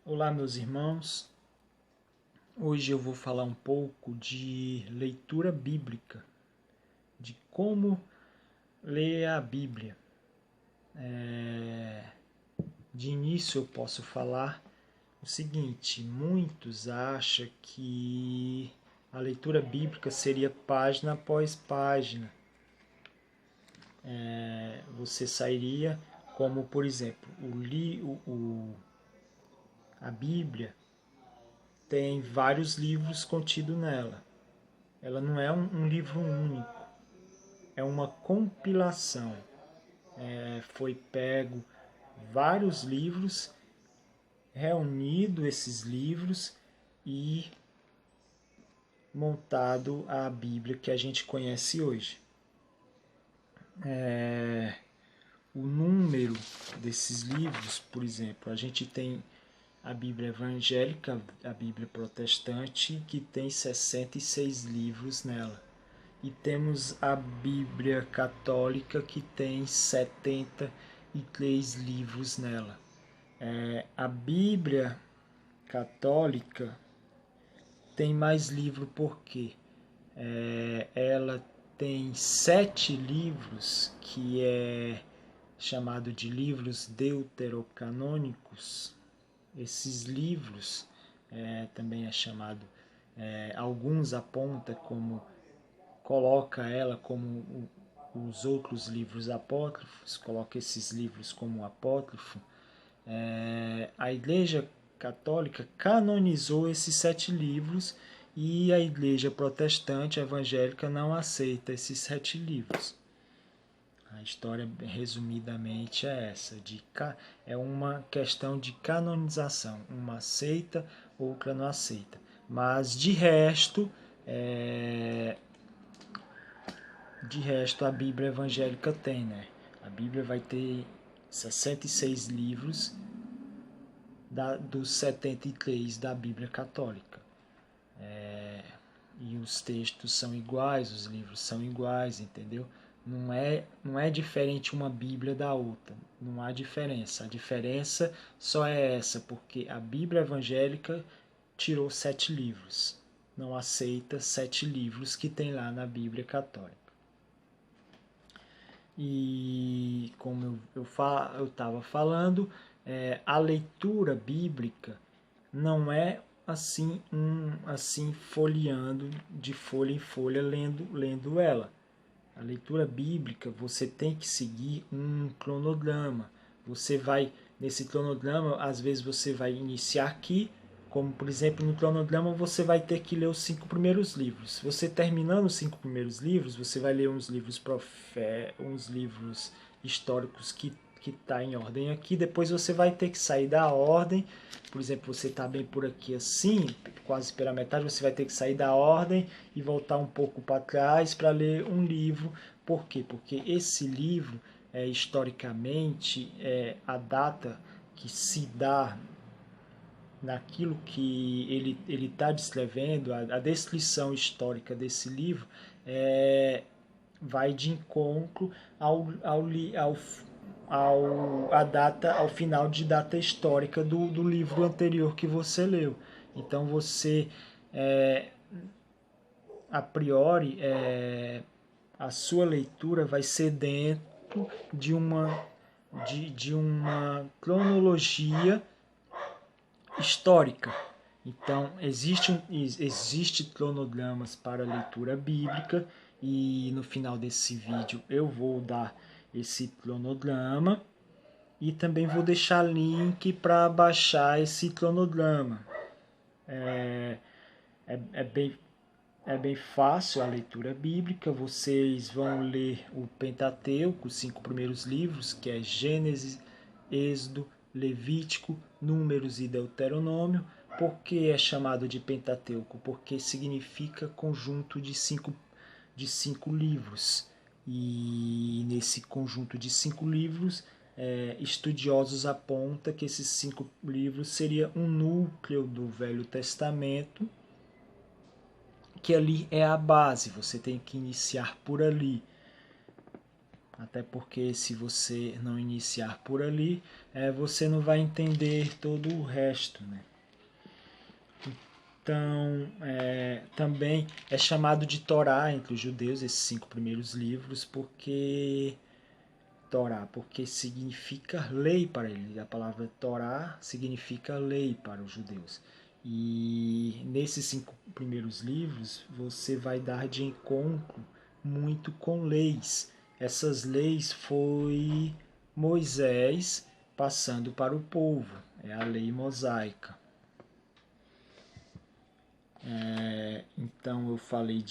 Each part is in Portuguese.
Olá, meus irmãos. Hoje eu vou falar um pouco de leitura bíblica, de como ler a Bíblia. De início eu posso falar o seguinte: muitos acham que a leitura bíblica seria página após página. Você sairia como, por exemplo, a Bíblia tem vários livros contidos nela. Ela não é um livro único, é uma compilação. Foi pego vários livros, reunido esses livros e montado a Bíblia que a gente conhece hoje. O número desses livros, por exemplo, a gente tem a Bíblia evangélica, a Bíblia protestante, que tem 66 livros nela. E temos a Bíblia católica, que tem 73 livros nela. A Bíblia católica tem mais livro porque ela tem 7 livros, que é chamado de livros deuterocanônicos. Esses livros também é chamado, alguns aponta como, coloca ela como os outros livros apócrifos, coloca esses livros como apócrifo. A Igreja Católica canonizou esses 7 livros e a Igreja Protestante Evangélica não aceita esses 7 livros. A história, resumidamente, é essa: é uma questão de canonização. Uma aceita, outra não aceita. Mas, de resto a Bíblia evangélica tem, né? A Bíblia vai ter 66 livros dos 73 da Bíblia católica. E os textos são iguais, os livros são iguais, entendeu? Não é diferente uma Bíblia da outra. Não há diferença. A diferença só é essa, porque a Bíblia evangélica tirou 7 livros. Não aceita 7 livros que tem lá na Bíblia católica. E como eu estava falando, a leitura bíblica não é assim folheando de folha em folha, lendo ela. A leitura bíblica, você tem que seguir um cronograma. Você vai, nesse cronograma, às vezes você vai iniciar aqui, como por exemplo no cronograma você vai ter que ler os 5 primeiros livros. Você terminando os 5 primeiros livros, você vai ler uns livros históricos que está em ordem aqui. Depois você vai ter que sair da ordem. Por exemplo, você está bem por aqui assim, quase pela metade, você vai ter que sair da ordem e voltar um pouco para trás para ler um livro. Por quê? Porque esse livro, historicamente, a data que se dá naquilo que ele está descrevendo, a descrição histórica desse livro, vai de encontro ao final de data histórica do livro anterior que você leu. Então você, a priori, a sua leitura vai ser dentro de uma cronologia histórica. Então, existe cronogramas para a leitura bíblica e no final desse vídeo eu vou dar esse cronograma e também vou deixar link para baixar esse cronograma. É bem fácil a leitura bíblica. Vocês vão ler o Pentateuco, os 5 primeiros livros, que é Gênesis, Êxodo, Levítico, Números e Deuteronômio. Por que é chamado de Pentateuco? Porque significa conjunto de cinco livros. E nesse conjunto de 5 livros, estudiosos apontam que esses 5 livros seriam um núcleo do Velho Testamento, que ali é a base, você tem que iniciar por ali. Até porque se você não iniciar por ali, você não vai entender todo o resto, né? Então, também é chamado de Torá entre os judeus, esses 5 primeiros livros, porque Torá, porque significa lei para eles. A palavra Torá significa lei para os judeus. E nesses 5 primeiros livros, você vai dar de encontro muito com leis. Essas leis foi Moisés passando para o povo. É a lei mosaica. Então eu falei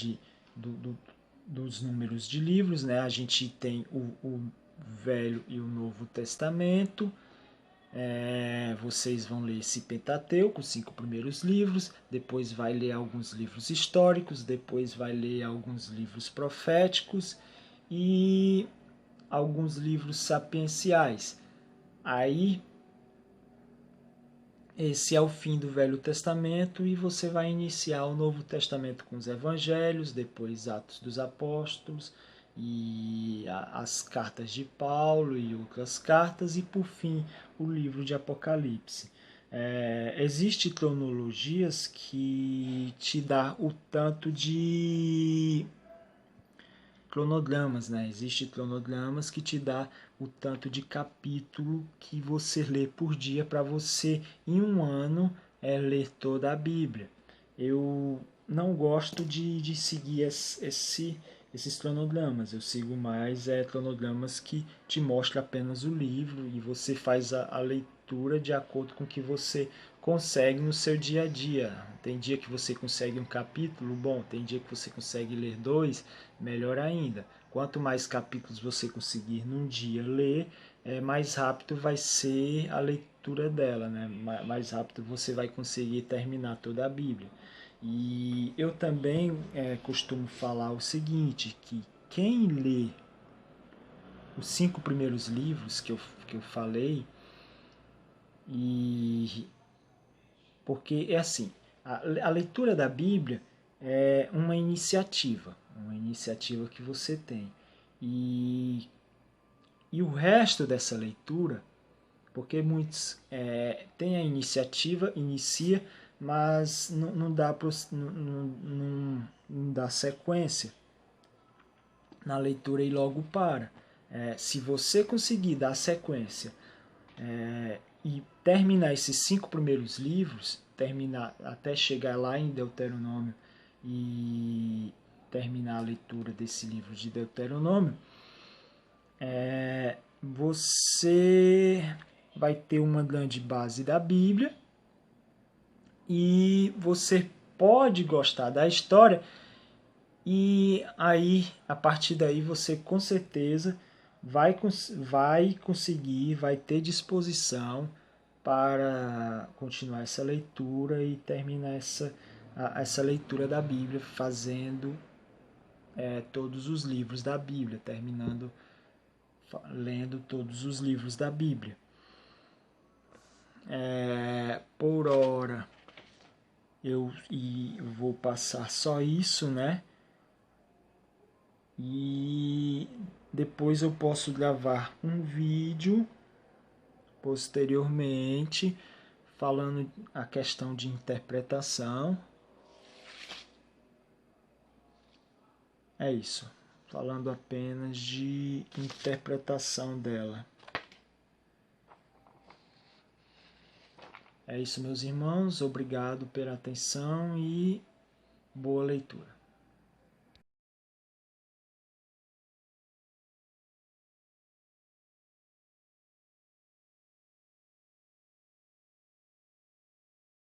dos números de livros, né? A gente tem o Velho e o Novo Testamento. Vocês vão ler esse Pentateuco, os 5 primeiros livros, depois vai ler alguns livros históricos, depois vai ler alguns livros proféticos e alguns livros sapienciais. Aí esse é o fim do Velho Testamento e você vai iniciar o Novo Testamento com os Evangelhos, depois Atos dos Apóstolos e as cartas de Paulo e outras cartas e por fim o livro de Apocalipse. Existem cronologias que te dá o tanto de cronogramas, né? Existem cronogramas que te dá o tanto de capítulo que você lê por dia para você, em um ano, ler toda a Bíblia. Eu não gosto de seguir esses cronogramas. Eu sigo mais cronogramas que te mostram apenas o livro e você faz a leitura de acordo com o que você consegue no seu dia a dia. Tem dia que você consegue um capítulo, bom, tem dia que você consegue ler 2, melhor ainda. Quanto mais capítulos você conseguir num dia ler, mais rápido vai ser a leitura dela, né? Mais rápido você vai conseguir terminar toda a Bíblia. E eu também costumo falar o seguinte, que quem lê os 5 primeiros livros que eu falei, e porque é assim, a leitura da Bíblia é uma iniciativa que você tem. E o resto dessa leitura, porque muitos têm a iniciativa, inicia, mas não dá sequência na leitura e logo para. Se você conseguir dar sequência e terminar esses 5 primeiros livros, terminar até chegar lá em Deuteronômio e terminar a leitura desse livro de Deuteronômio, você vai ter uma grande base da Bíblia e você pode gostar da história e aí, a partir daí, você com certeza vai conseguir, vai ter disposição para continuar essa leitura e terminar essa leitura da Bíblia, fazendo todos os livros da Bíblia, terminando lendo todos os livros da Bíblia. Por hora, eu vou passar só isso, né? E depois eu posso gravar um vídeo posteriormente falando a questão de interpretação. É isso, falando apenas de interpretação dela. É isso, meus irmãos, obrigado pela atenção e boa leitura.